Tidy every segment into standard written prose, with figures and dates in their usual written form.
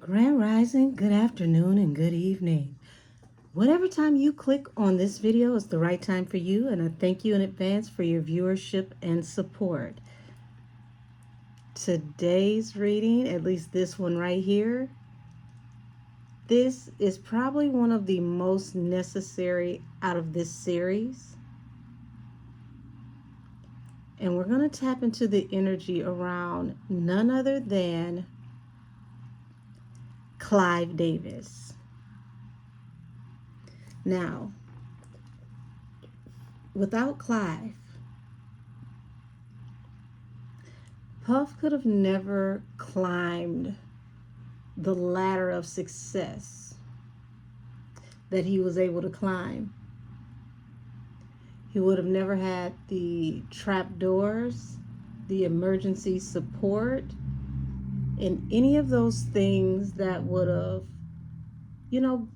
Grand Rising, good afternoon, and good evening. Whatever time you click on this video is the right time for you, and I thank you in advance for your viewership and support. Today's reading, at least this one right here, this is probably one of the most necessary out of this series. And we're going to tap into the energy around none other than Clive Davis. Now, without Clive, Puff could have never climbed the ladder of success that he was able to climb. He would have never had the trapdoors, the emergency support, and any of those things that would have,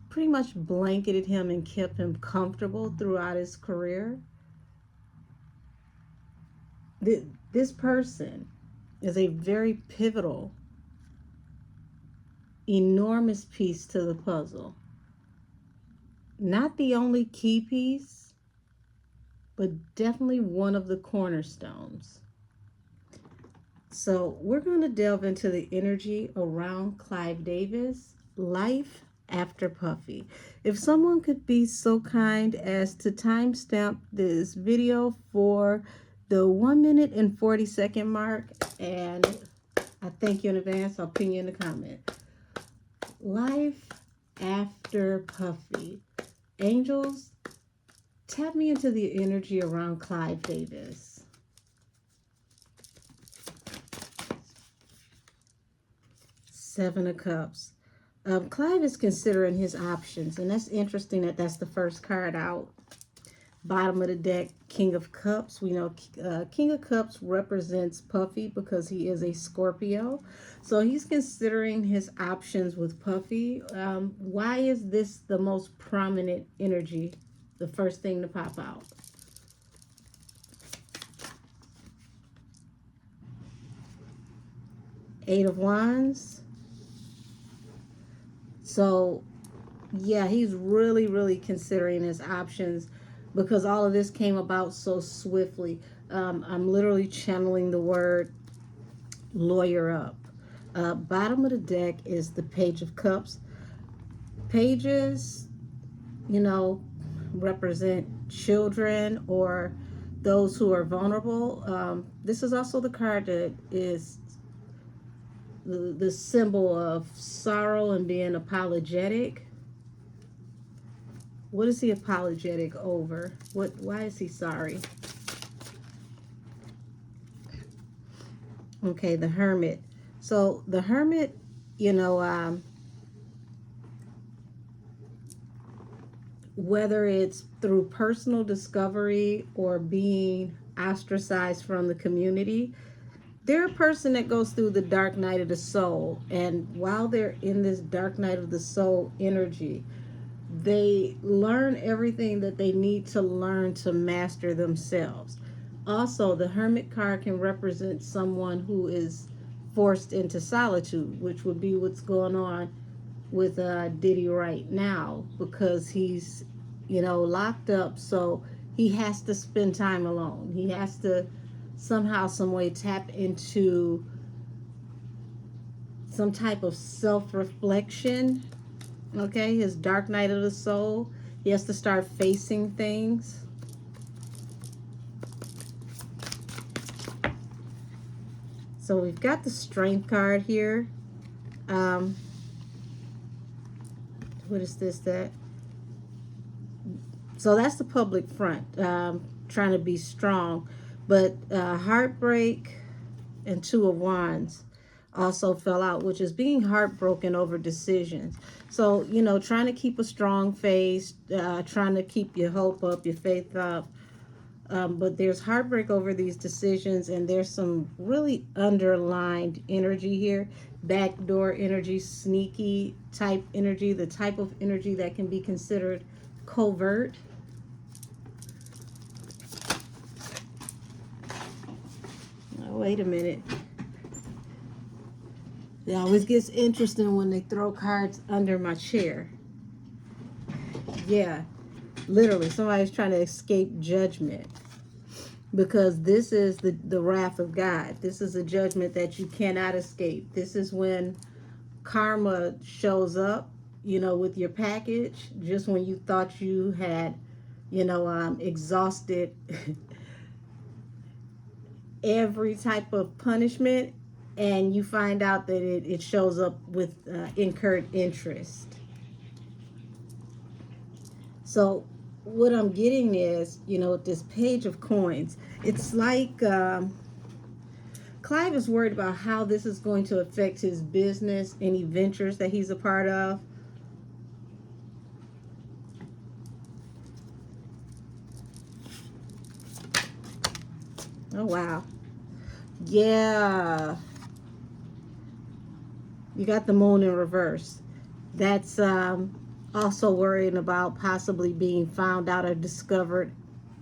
pretty much blanketed him and kept him comfortable throughout his career. This person is a very pivotal, enormous piece to the puzzle. Not the only key piece, but definitely one of the cornerstones. So we're going to delve into the energy around Clive Davis, life after Puffy. If someone could be so kind as to timestamp this video for the 1 minute and 40-second mark, and I thank you in advance. I'll pin you in the comment. Life after Puffy. Angels, tap me into the energy around Clive Davis. Seven of Cups. Clive is considering his options, and that's interesting that that's the first card out. Bottom of the deck, King of Cups. We know King of Cups represents Puffy because he is a Scorpio. So he's considering his options with Puffy. Why is this the most prominent energy? The first thing to pop out. Eight of Wands. So, yeah, he's really considering his options because all of this came about so swiftly. I'm literally channeling the word lawyer up. Bottom of the deck is the Page of Cups. Pages, represent children or those who are vulnerable. This is also the card that is the symbol of sorrow and being apologetic. What is he apologetic over? Why is he sorry? Okay, the Hermit. So the Hermit, whether it's through personal discovery or being ostracized from the community, they're a person that goes through the dark night of the soul. And while they're in this dark night of the soul energy, they learn everything that they need to learn to master themselves. Also, the Hermit card can represent someone who is forced into solitude, which would be what's going on with Diddy right now, because he's, locked up. So he has to spend time alone. He has to somehow, some way tap into some type of self-reflection. Okay, his dark night of the soul. He has to start facing things. So we've got the Strength card here. What is this? So that's the public front, trying to be strong. But heartbreak and Two of Wands also fell out, which is being heartbroken over decisions. So, trying to keep a strong face, trying to keep your hope up, your faith up. But there's heartbreak over these decisions, and there's some really underlined energy here. Backdoor energy, sneaky type energy, the type of energy that can be considered covert. Wait a minute. It always gets interesting when they throw cards under my chair. Yeah, literally, somebody's trying to escape judgment. Because this is the wrath of God. This is a judgment that you cannot escape. This is when karma shows up, with your package, just when you thought you had, exhausted every type of punishment, and you find out that it shows up with incurred interest. So what I'm getting is, this page of coins, it's like Clive is worried about how this is going to affect his business, any ventures that he's a part of. Oh, wow. Yeah. You got the moon in reverse. That's also worrying about possibly being found out or discovered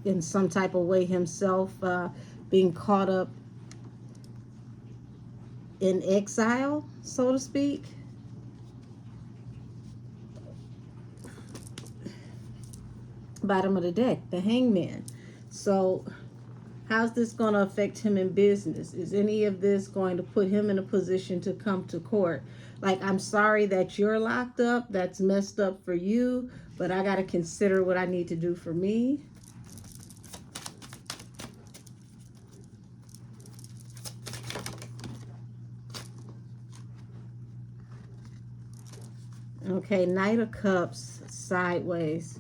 in some type of way himself, being caught up in exile, so to speak. Bottom of the deck, the hangman. So how's this going to affect him in business? Is any of this going to put him in a position to come to court? Like, I'm sorry that you're locked up. That's messed up for you, but I got to consider what I need to do for me. Okay, Knight of Cups sideways.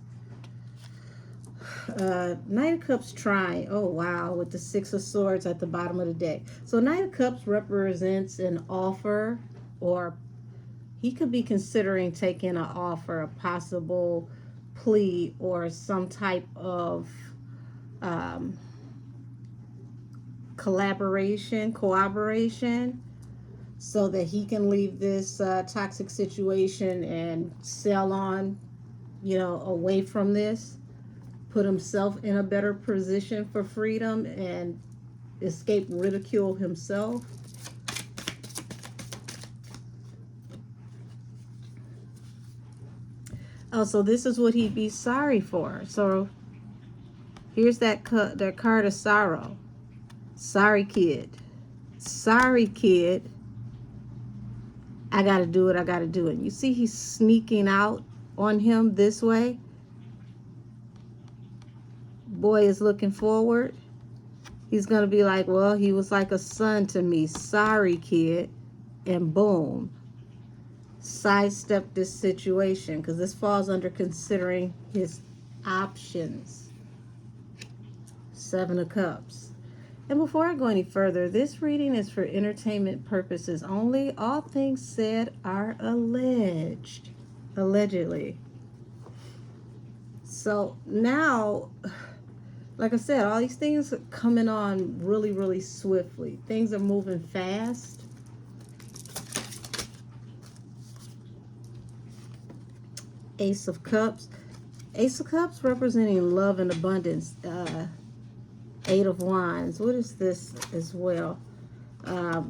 Knight of Cups trying. Oh, wow, with the Six of Swords at the bottom of the deck. So Knight of Cups represents an offer, or he could be considering taking an offer, a possible plea, or some type of collaboration, cooperation, so that he can leave this toxic situation and sail on, away from this, put himself in a better position for freedom and escape ridicule himself. Oh, so this is what he'd be sorry for. So here's that card of sorrow. Sorry, kid. Sorry, kid. I got to do what I got to do. And you see he's sneaking out on him this way. Boy is looking forward. He's going to be like, well, he was like a son to me. Sorry, kid. And boom. Sidestep this situation, because this falls under considering his options. Seven of Cups. And before I go any further, this reading is for entertainment purposes only. All things said are alleged. Allegedly. So now, like I said, all these things are coming on really, really swiftly. Things are moving fast. Ace of Cups. Ace of Cups representing love and abundance. Eight of Wands. What is this as well?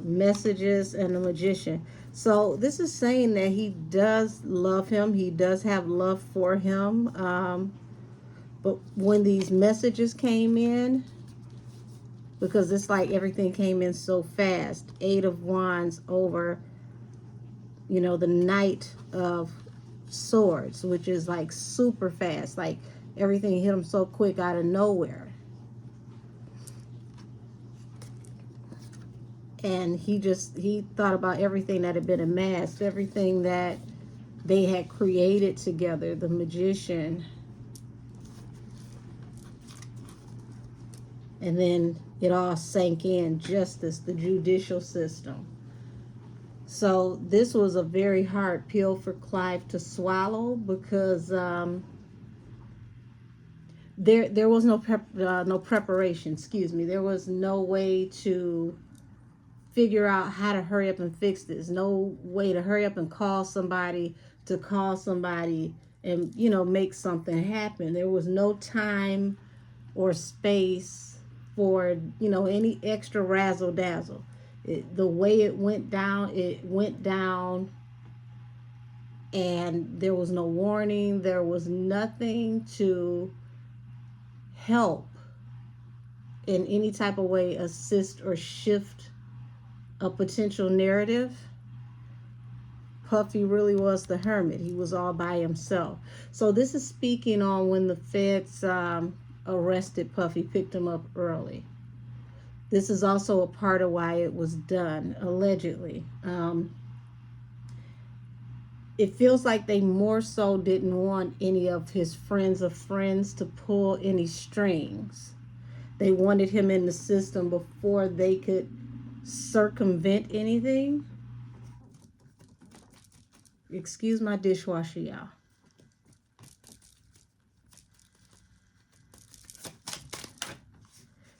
Messages and the Magician. So this is saying that he does love him. He does have love for him. But when these messages came in, because it's like everything came in so fast. Eight of Wands over, the Knight of Swords, which is like super fast. Like everything hit him so quick out of nowhere. And he thought about everything that had been amassed, everything that they had created together, the Magician. And then it all sank in. Justice, the judicial system. So this was a very hard pill for Clive to swallow, because there was no preparation. Excuse me. There was no way to figure out how to hurry up and fix this. No way to hurry up and call somebody and make something happen. There was no time or space for any extra razzle dazzle. The way it went down, and there was no warning. There was nothing to help in any type of way assist or shift a potential narrative. Puffy really was the hermit. He was all by himself. So this is speaking on when the feds arrested Puffy, picked him up early. This is also a part of why it was done, allegedly. It feels like they more so didn't want any of his friends of friends to pull any strings. They wanted him in the system before they could circumvent anything. Excuse my dishwasher, y'all.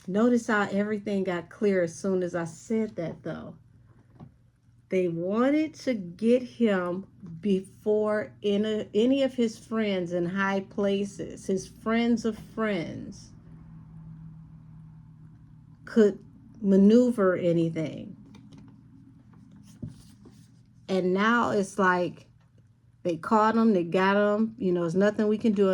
Notice how everything got clear as soon as I said that, though. They wanted to get him before any of his friends in high places, his friends of friends, could maneuver anything. And now it's like they caught him, they got him. There's nothing we can do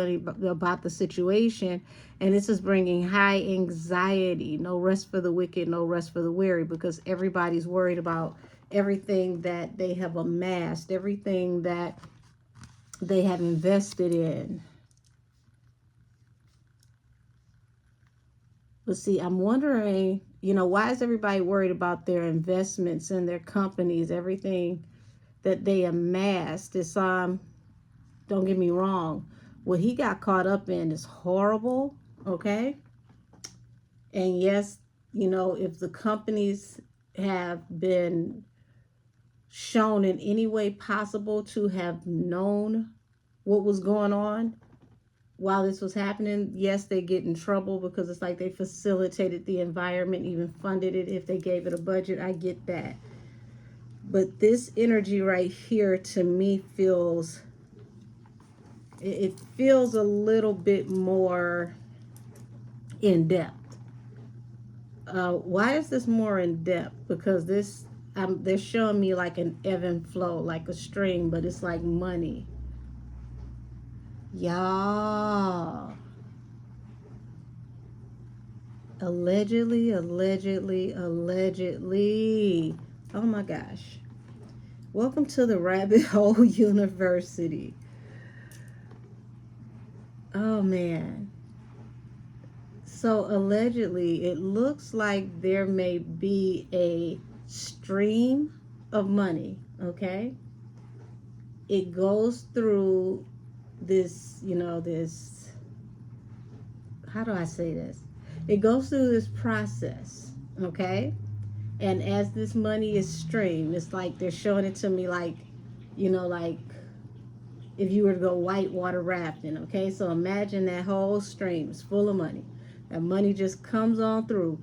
about the situation. And this is bringing high anxiety. No rest for the wicked, no rest for the weary, because everybody's worried about everything that they have amassed, everything that they have invested in. But see, I'm wondering, why is everybody worried about their investments in their companies, everything that they amassed? It's don't get me wrong, what he got caught up in is horrible, okay? And yes, if the companies have been shown in any way possible to have known what was going on while this was happening, yes, they get in trouble, because it's like they facilitated the environment, even funded it if they gave it a budget. I get that. But this energy right here to me feels, it feels a little bit more in depth. Why is this more in depth? Because this, they're showing me like an ebb and flow, like a stream, but it's like money. Y'all. Allegedly. Oh my gosh. Welcome to the Rabbit Hole University. Oh man. So allegedly, it looks like there may be a stream of money, okay? It goes through this, this, how do I say this? It goes through this process, okay? And as this money is streamed, it's like they're showing it to me like, like if you were to go whitewater rafting, okay? So imagine that whole stream is full of money. That money just comes on through.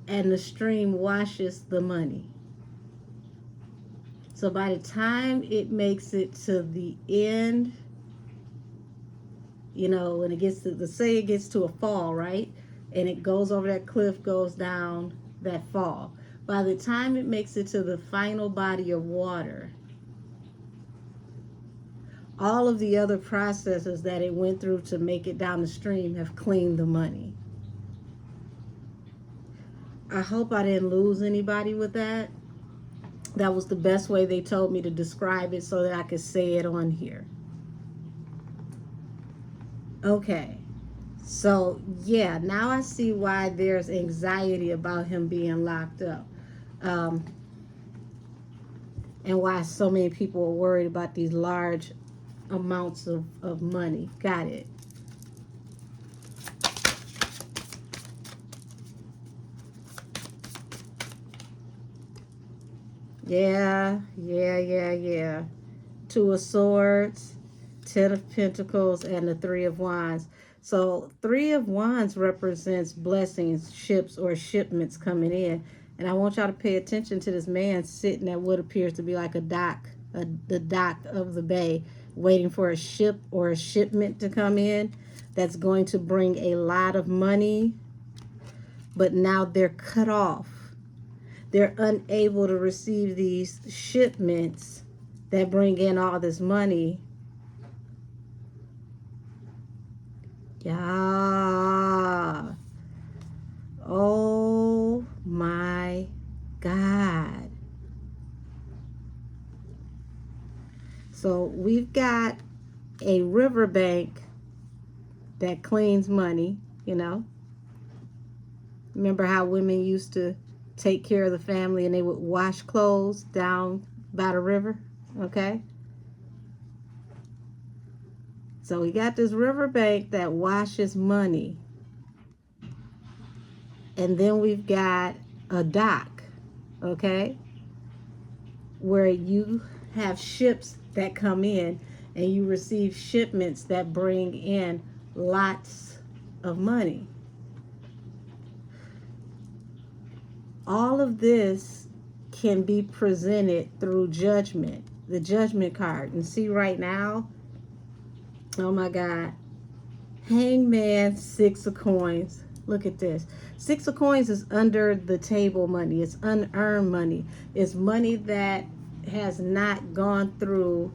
And the stream washes the money. So by the time it makes it to the end, when it gets to, say it gets to a fall, right? And it goes over that cliff, goes down that fall. By the time it makes it to the final body of water, all of the other processes that it went through to make it down the stream have cleaned the money. I hope I didn't lose anybody with that. That was the best way they told me to describe it so that I could say it on here. Okay. So, yeah, now I see why there's anxiety about him being locked up. And why so many people are worried about these large amounts of money. Got it. Yeah. Two of Swords, Ten of Pentacles, and the Three of Wands. So Three of Wands represents blessings, ships, or shipments coming in. And I want y'all to pay attention to this man sitting at what appears to be like a dock, the dock of the bay. waiting for a ship or a shipment to come in that's going to bring a lot of money, but now they're cut off. They're unable to receive these shipments that bring in all this money. Yeah. Oh my God. So we've got a riverbank that cleans money, you know. Remember how women used to take care of the family and they would wash clothes down by the river? Okay. So we got this riverbank that washes money. And then we've got a dock, okay, where you have ships that come in and you receive shipments that bring in lots of money. All of this can be presented through judgment, the judgment card. And see right now, oh my God, Hangman, 6 of coins. Look at this. 6 of coins is under the table money. It's unearned money. It's money that has not gone through,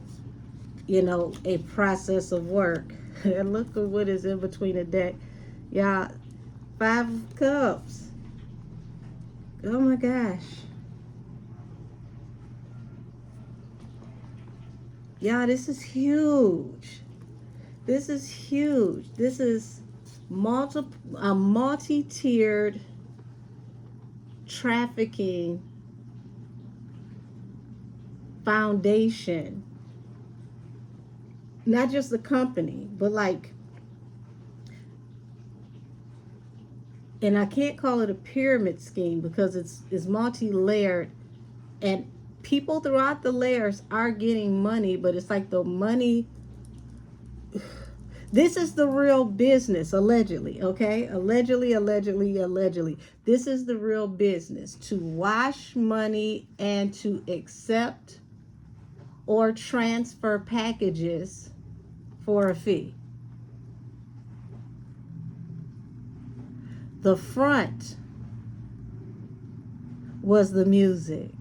you know, a process of work. And look at what is in between the deck. Y'all, 5 of cups. Oh my gosh. Y'all, this is huge. This is huge. This is a multi-tiered trafficking foundation. Not just the company, but like, and I can't call it a pyramid scheme because it's multi-layered, and people throughout the layers are getting money, but it's like the money, this is the real business, allegedly, okay? Allegedly. This is the real business, to wash money and to accept or transfer packages for a fee. The front was the music.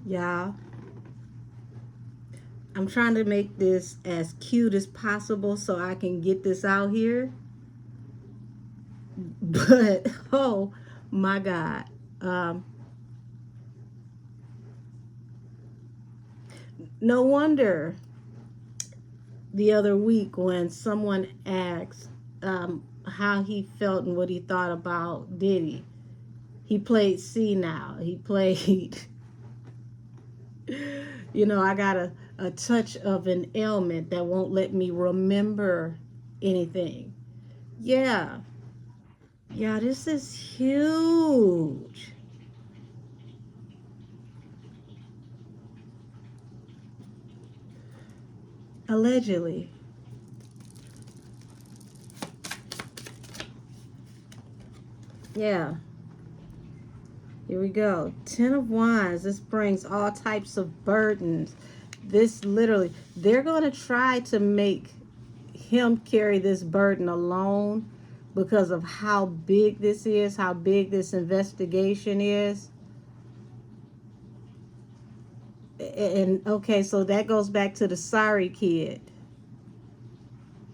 Y'all, I'm trying to make this as cute as possible so I can get this out here. But, oh my God. No wonder the other week when someone asked how he felt and what he thought about Diddy. He played senile. He played, you know, I got a touch of an ailment that won't let me remember anything. Yeah. Yeah, this is huge. Allegedly. Yeah. Here we go. 10 of Wands. This brings all types of burdens. This literally, they're going to try to make him carry this burden alone because of how big this is, how big this investigation is. And okay, so that goes back to the sorry kid.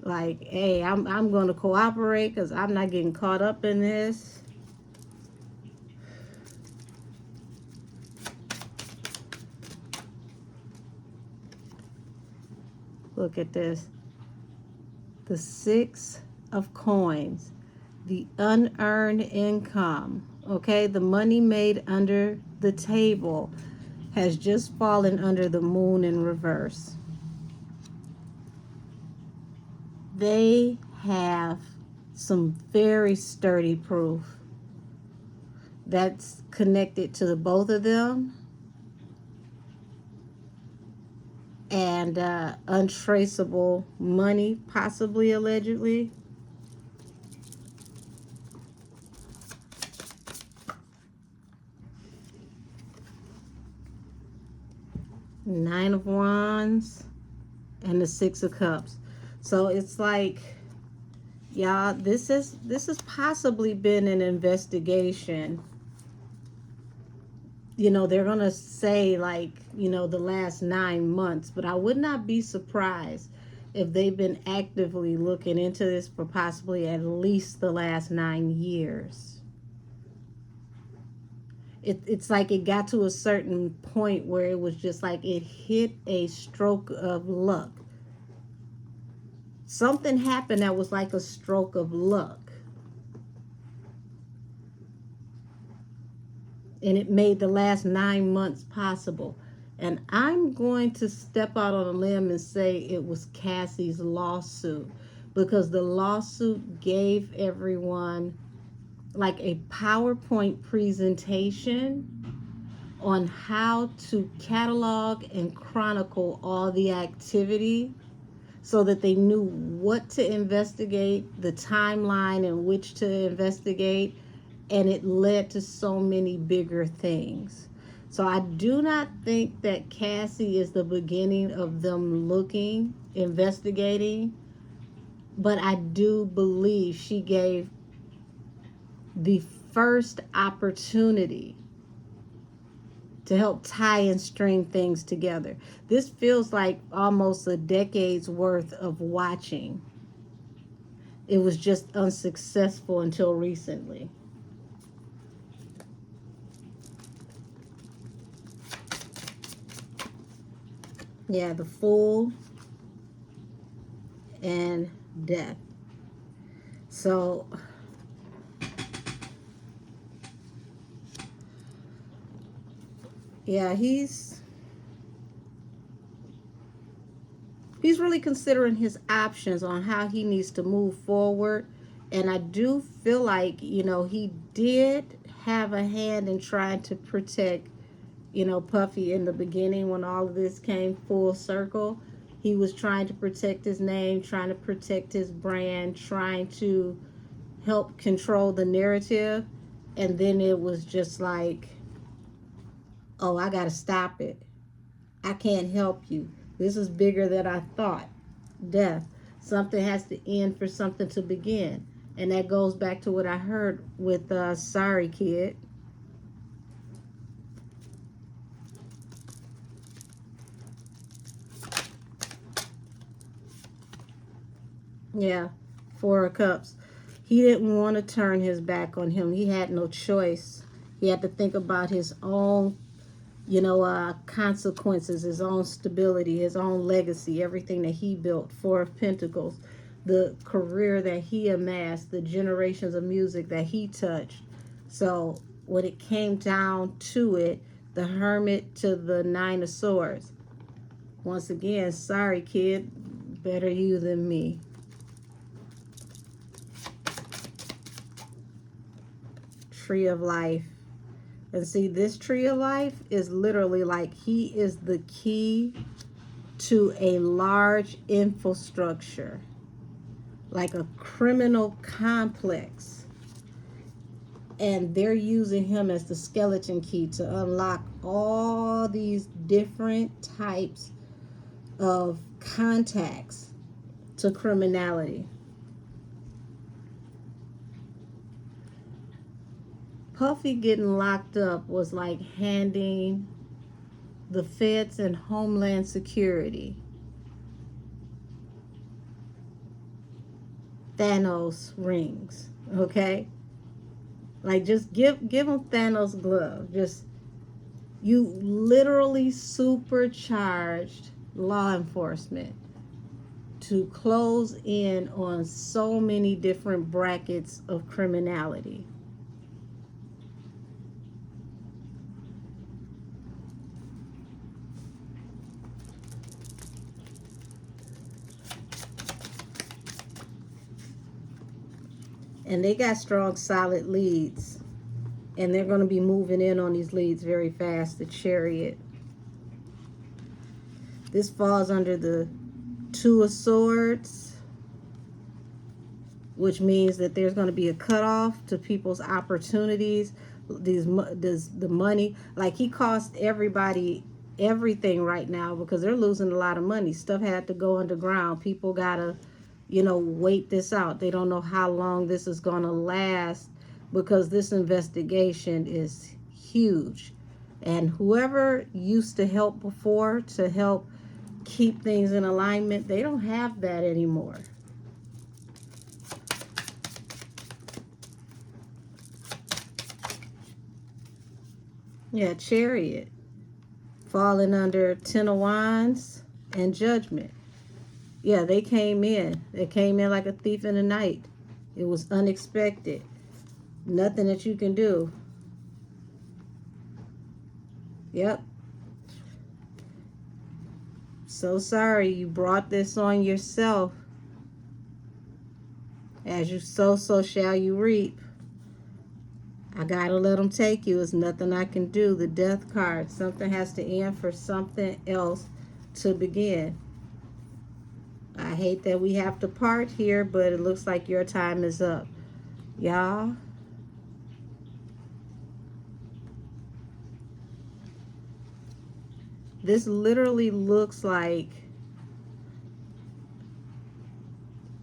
Like, hey, I'm going to cooperate because I'm not getting caught up in this. Look at this. The 6 of coins. The unearned income. Okay, the money made under the table has just fallen under the moon in reverse. They have some very sturdy proof that's connected to the both of them, and untraceable money, possibly, allegedly. Nine of Wands, and the Six of Cups. So it's like, y'all, this has possibly been an investigation. You know, they're gonna say like, you know, the last 9 months, but I would not be surprised if they've been actively looking into this for possibly at least the last 9 years. It's like it got to a certain point where it was just like it hit a stroke of luck. Something happened that was like a stroke of luck. And it made the last 9 months possible. And I'm going to step out on a limb and say it was Cassie's lawsuit, because the lawsuit gave everyone like a PowerPoint presentation on how to catalog and chronicle all the activity so that they knew what to investigate, the timeline in which to investigate, and it led to so many bigger things. So I do not think that Cassie is the beginning of them looking, investigating, but I do believe she gave the first opportunity to help tie and string things together. This feels like almost a decade's worth of watching. It was just unsuccessful until recently. Yeah, the Fool and Death. So yeah, he's really considering his options on how he needs to move forward. And I do feel like, you know, he did have a hand in trying to protect, you know, Puffy in the beginning when all of this came full circle. He was trying to protect his name, trying to protect his brand, trying to help control the narrative. And then it was just like, oh, I got to stop it. I can't help you. This is bigger than I thought. Death. Something has to end for something to begin. And that goes back to what I heard with Sorry Kid. Yeah, Four of Cups. He didn't want to turn his back on him. He had no choice. He had to think about his own, you know, consequences, his own stability, his own legacy, everything that he built. Four of Pentacles, the career that he amassed, the generations of music that he touched. So when it came down to it, the Hermit to the Nine of Swords. Once again, sorry, kid, better you than me. Tree of Life. And see, this Tree of Life is literally like he is the key to a large infrastructure, like a criminal complex. And they're using him as the skeleton key to unlock all these different types of contacts to criminality. Puffy getting locked up was like handing the feds and Homeland Security Thanos rings, okay? Like, just give him Thanos' glove. Just, you literally supercharged law enforcement to close in on so many different brackets of criminality. And they got strong, solid leads. And they're going to be moving in on these leads very fast. The Chariot. This falls under the Two of Swords, which means that there's going to be a cutoff to people's opportunities. The money. Like, he cost everybody everything right now because they're losing a lot of money. Stuff had to go underground. People gotta, wait this out. They don't know how long this is gonna last because this investigation is huge. And whoever used to help before to help keep things in alignment, they don't have that anymore. Yeah, Chariot falling under Ten of Wands and Judgment. Yeah, they came in. They came in like a thief in the night. It was unexpected. Nothing that you can do. Yep. So sorry you brought this on yourself. As you sow, so shall you reap. I gotta let them take you. There's nothing I can do. The Death card. Something has to end for something else to begin. I hate that we have to part here, but it looks like your time is up. Y'all. This literally looks like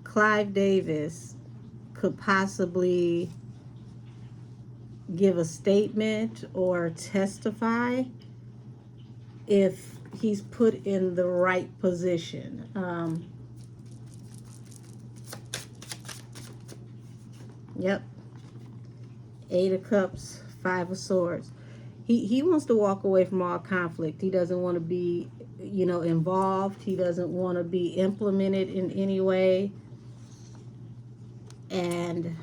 Clive Davis could possibly give a statement or testify if he's put in the right position. Yep. 8 of Cups, 5 of Swords. He wants to walk away from all conflict. He doesn't want to be, involved. He doesn't want to be implemented in any way. And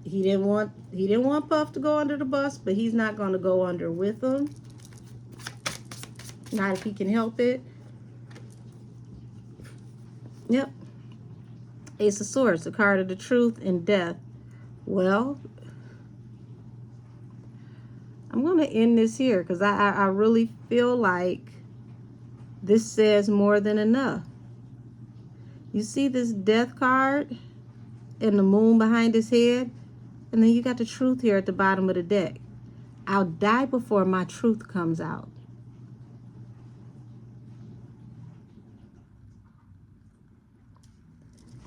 he didn't want Puff to go under the bus, but he's not going to go under with him. Not if he can help it. Yep. Ace of Swords, the card of the truth and death. Well, I'm going to end this here because I really feel like this says more than enough. You see this Death card and the moon behind his head? And then you got the truth here at the bottom of the deck. I'll die before my truth comes out.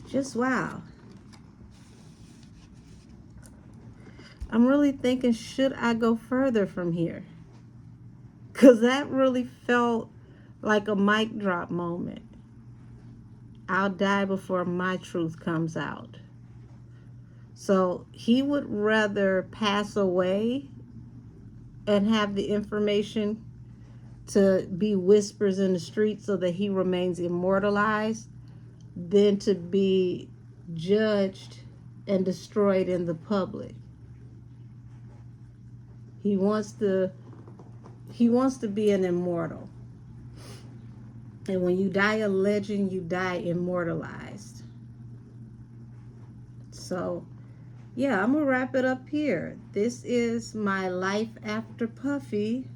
Just wow. I'm really thinking, should I go further from here? Because that really felt like a mic drop moment. I'll die before my truth comes out. So he would rather pass away and have the information to be whispers in the street so that he remains immortalized than to be judged and destroyed in the public. He wants to be an immortal. And when you die a legend, you die immortalized. So, yeah, I'm going to wrap it up here. This is my life after Puffy,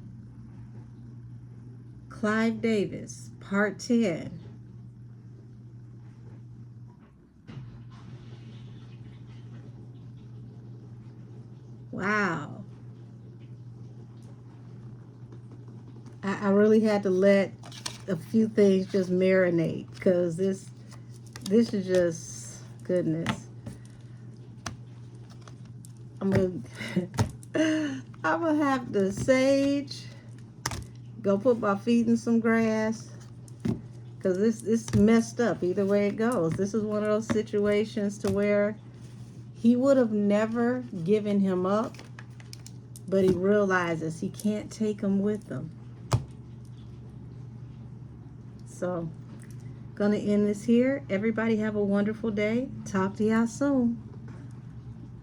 Clive Davis, part 10. Wow. I really had to let a few things just marinate because this is just goodness. I'm gonna have to sage, go put my feet in some grass because this messed up either way it goes. This is one of those situations to where he would have never given him up, but he realizes he can't take him with him. So, gonna end this here. Everybody have a wonderful day. Talk to y'all soon.